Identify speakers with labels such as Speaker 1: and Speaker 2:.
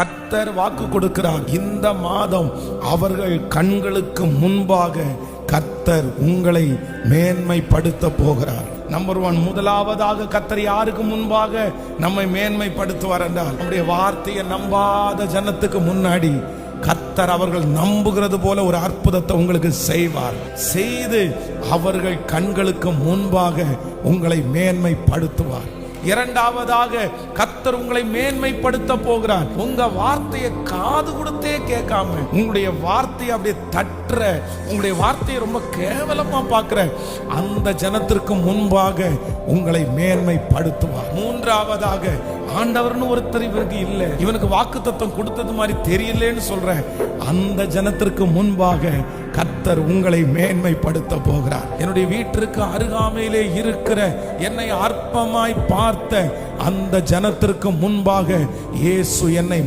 Speaker 1: கர்த்தர் வாக்கு கொடுக்கிறார், இந்த மாதம் அவர்கள் கண்களுக்கு முன்பாக கர்த்தர் உங்களை மேன்மைப்படுத்த போகிறார். நம்பர் 1, முதலாவதாக கர்த்தர் யாருக்கு முன்பாக நம்மை மேன்மைப்படுத்துவார் என்றால், நம்முடைய வார்த்தையை நம்பாத ஜனத்துக்கு முன்னாடி கர்த்தர் அவர்கள் நம்புகிறது போல ஒரு அற்புதத்தை உங்களுக்கு செய்வார். செய்து அவர்கள் கண்களுக்கு முன்பாக உங்களை மேன்மைப்படுத்துவார். இரண்டாவதாக கர்த்தர் உங்களை மேன்மைப்படுத்த போகிறார். உங்க வார்த்தையை காது கொடுத்தே கேட்காம, உங்களுடைய வார்த்தையை அப்படியே தட்டுற, உங்களுடைய வார்த்தையை ரொம்ப கேவலமா பார்க்கிற அந்த ஜனத்திற்கு முன்பாக உங்களை மேன்மைப்படுத்துவார். மூன்றாவதாக, ஆண்டவர்னு ஒருத்தர் இவருக்கு இல்லை, இவனுக்கு வாக்குத்தத்தம் கொடுத்தது மாதிரி தெரியலன்னு சொல்ற அந்த ஜனத்திற்கு முன்பாக கர்த்தர் உங்களை மேன்மைப்படுத்த போகிறார். என்னுடைய வீட்டிற்கு அருகாமையிலே இருக்கிற என்னை அற்பமாய் பார்த்த அந்த ஜனத்திற்கு முன்பாக இயேசு என்னை